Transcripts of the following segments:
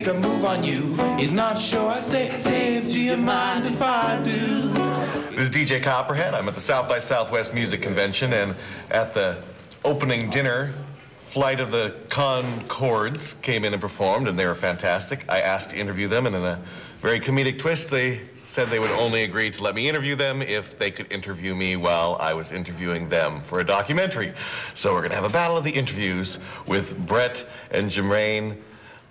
A move on you. He's not sure. I say, Dave, do you mind if I do? This is DJ Copperhead. I'm at the South by Southwest Music Convention, and at the opening dinner, Flight of the Conchords came in and performed, and they were fantastic. I asked to interview them, and in a very comedic twist, they said they would only agree to let me interview them if they could interview me while I was interviewing them for a documentary. So we're going to have a battle of the interviews with Brett and Jermaine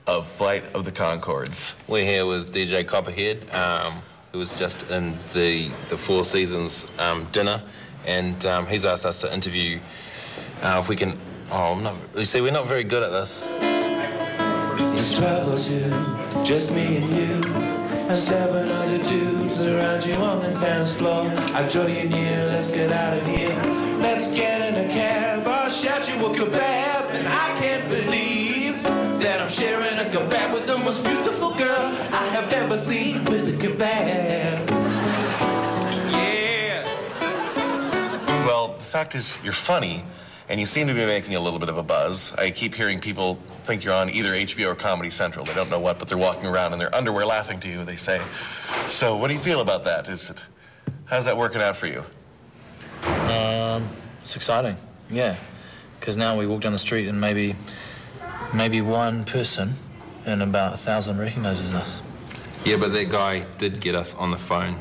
of Flight of the Conchords. We're here with DJ Copperhead, who was just in the Four Seasons dinner, and he's asked us to interview if we can. You see, we're not very good at this. It's 12 or 2, just me and you, and 7 other dudes around you on the dance floor. I draw you near, let's get out of here. Let's get in a cab, I'll shout you a kebab, and I can't believe that I'm sharing a kebab with the most beautiful girl I have ever seen with a kebab. Yeah. Well, the fact is, you're funny, and you seem to be making a little bit of a buzz. I keep hearing people think you're on either HBO or Comedy Central. They don't know what, but they're walking around in their underwear laughing to you, they say. So what do you feel about that? How's that working out for you? It's exciting, yeah. Because now we walk down the street and maybe one person in about 1,000 recognizes us. Yeah, but that guy did get us on the phone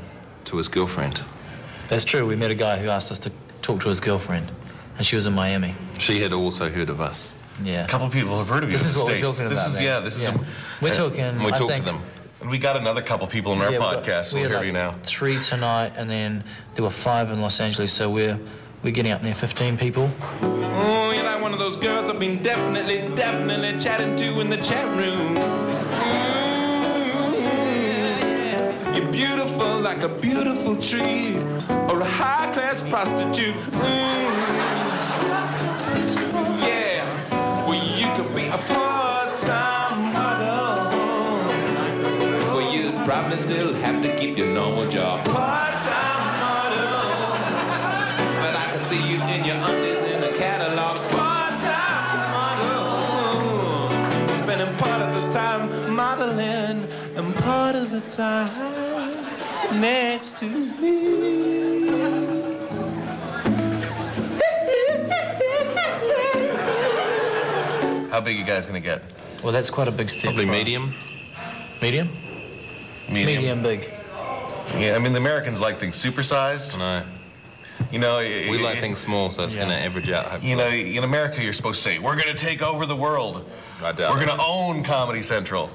to his girlfriend. That's true. We met a guy who asked us to talk to his girlfriend, and she was in Miami. She had also heard of us. Yeah. A couple of people have heard of you. This is what States. we're talking about. We're talking. We talked to them. And we got another couple people in our podcast, so we'll hear you now. 3 tonight, and then there were 5 in Los Angeles, so we're getting up there, 15 people. Oh, you're like one of those girls I've been definitely chatting to in the chat rooms. You're beautiful like a beautiful tree, or a high-class prostitute. Yeah, well, you could be a part-time model. Well, you'd probably still have to keep your normal job. Part-time model, but I can see you in your undies in the catalog. Part-time model, spending part of the time modeling and part of the time next to me. How big are you guys gonna get? Well, that's quite a big step. Probably for medium. us. Medium? Medium big. Yeah, I mean, the Americans like things supersized. No. You know, We like things small, so it's going to average out, hopefully. You know, in America, you're supposed to say, we're going to take over the world. I doubt We're going to own Comedy Central.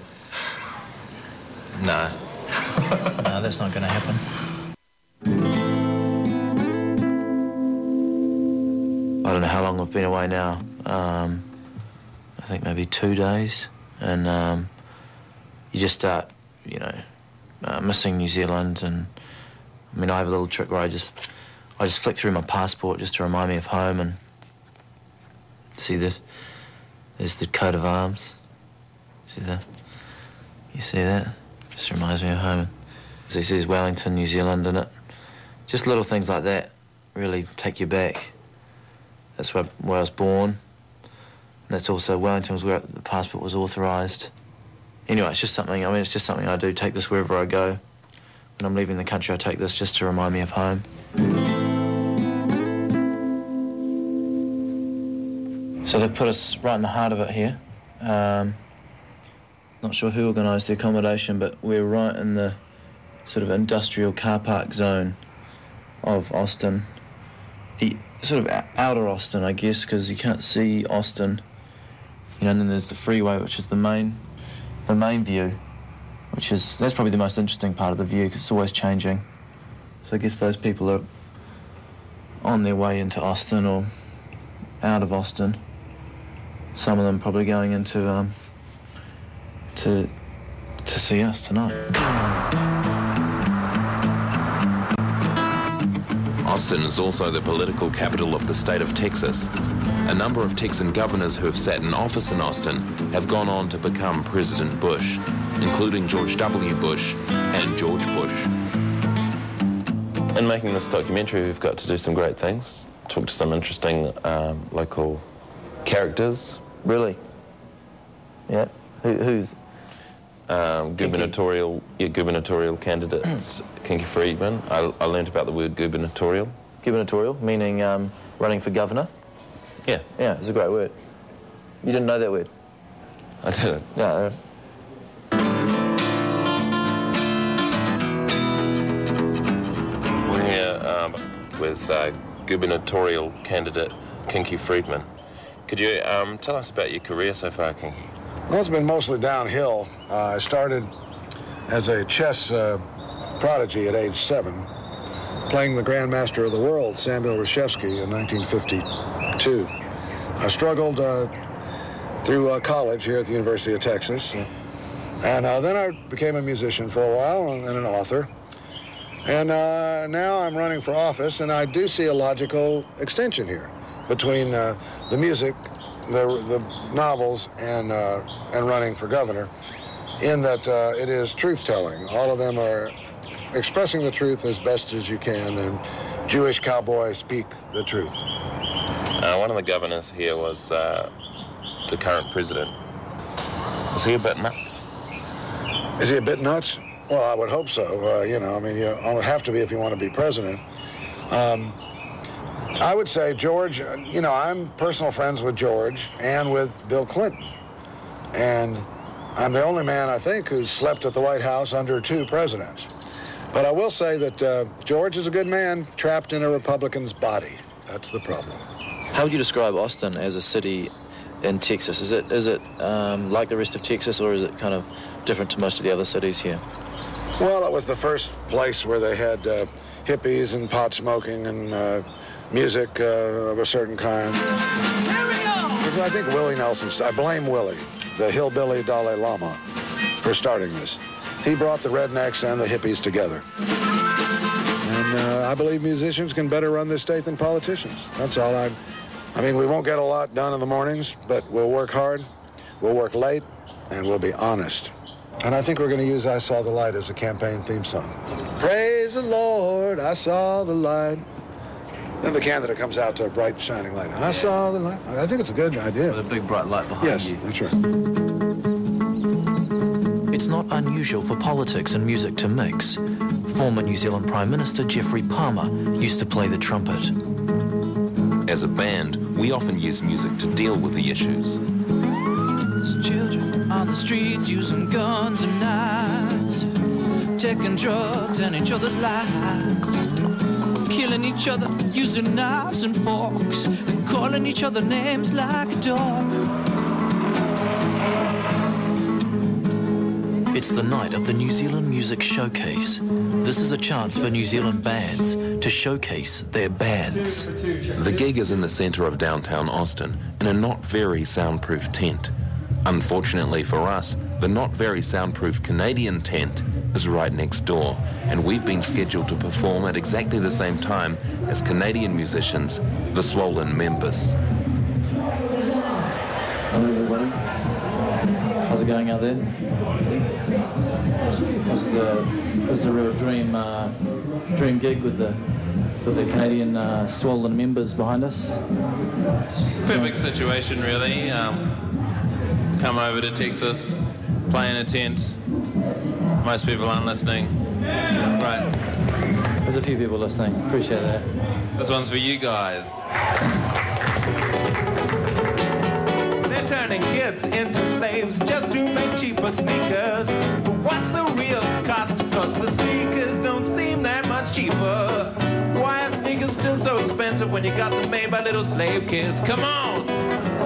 No. No, that's not going to happen. I don't know how long I've been away now. I think maybe 2 days. And you just start, missing New Zealand. And I mean, I have a little trick where I just flick through my passport just to remind me of home. And see this? There's the coat of arms. See that? You see that? Just reminds me of home. So it says Wellington, New Zealand in it. Just little things like that really take you back. That's where I was born. And that's also Wellington was where the passport was authorised. Anyway, it's just something I do, take this wherever I go. When I'm leaving the country, I take this just to remind me of home. So they've put us right in the heart of it here. Not sure who organised the accommodation, but we're right in the sort of industrial car park zone of Austin. The sort of outer Austin, I guess, because you can't see Austin. And then there's the freeway, which is the main view, that's probably the most interesting part of the view, because it's always changing. So I guess those people are on their way into Austin or out of Austin. Some of them probably going into to see us tonight. Austin is also the political capital of the state of Texas. A number of Texan governors who have sat in office in Austin have gone on to become President Bush, including George W. Bush and George Bush. In making this documentary, we've got to do some great things, talk to some interesting local characters. Really? Yeah. Who's? gubernatorial candidate, Kinky Friedman. I learnt about the word gubernatorial. Gubernatorial, meaning running for governor? Yeah. Yeah, it's a great word. You didn't know that word? I didn't. No. We're here with gubernatorial candidate Kinky Friedman. Could you tell us about your career so far, Kinky? Well, it's been mostly downhill. I started as a chess prodigy at age 7, playing the Grandmaster of the World, Samuel Reshevsky, in 1952. I struggled through college here at the University of Texas. And then I became a musician for a while and an author. And now I'm running for office, and I do see a logical extension here between the music, the novels, and running for governor, in that it is truth-telling. All of them are expressing the truth as best as you can, and Jewish cowboys speak the truth. One of the governors here was the current president. Is he a bit nuts? Is he a bit nuts? Well, I would hope so. You know, I mean, you would have to be if you want to be president. I would say George, you know, I'm personal friends with George and with Bill Clinton. And I'm the only man, I think, who's slept at the White House under 2 presidents. But I will say that George is a good man trapped in a Republican's body. That's the problem. How would you describe Austin as a city in Texas? Is it like the rest of Texas, or is it kind of different to most of the other cities here? Well, it was the first place where they had hippies and pot smoking and music of a certain kind. I think Willie Nelson, I blame Willie, the hillbilly Dalai Lama, for starting this. He brought the rednecks and the hippies together. And I believe musicians can better run this state than politicians. That's all. I mean, we won't get a lot done in the mornings, but we'll work hard, we'll work late, and we'll be honest. And I think we're going to use I Saw the Light as a campaign theme song. Praise the Lord, I saw the light. Then the candidate comes out to a bright, shining light. I saw the light. I think it's a good idea. With a big, bright light behind you. Yes, that's right. It's not unusual for politics and music to mix. Former New Zealand Prime Minister Geoffrey Palmer used to play the trumpet. As a band, we often use music to deal with the issues. Children on the streets using guns and knives, taking drugs and each other's lives, killing each other using knives and forks, and calling each other names like a dog. It's the night of the New Zealand Music Showcase. This is a chance for New Zealand bands to showcase their bands. The gig is in the centre of downtown Austin in a not very soundproof tent. Unfortunately for us, the not very soundproof Canadian tent is right next door, and we've been scheduled to perform at exactly the same time as Canadian musicians, the Swollen Members. Hello everybody. How's it going out there? This is a real dream gig with the Canadian Swollen Members behind us. Perfect situation, really. Come over to Texas, play in a tent. Most people aren't listening. Right. There's a few people listening. Appreciate that. This one's for you guys. They're turning kids into slaves just to make cheaper sneakers. But what's the real cost? Because the sneakers don't seem that much cheaper. Why are sneakers still so expensive when you got them made by little slave kids? Come on,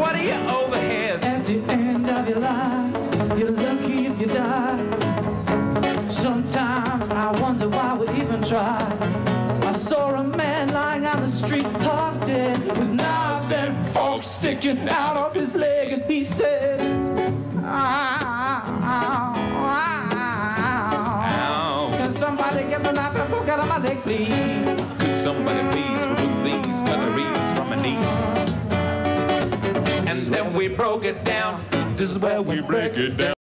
what are your overheads? At the end of your life, you're lucky if you die. Sometimes I wonder why we even try. I saw a man lying on the street, half dead, with knives and forks sticking out of his leg, and he said, ow. Can somebody get the knife and fork out of my leg, please? Could somebody please remove these cutleries from my knees? And then we broke it down. This is where we break it down.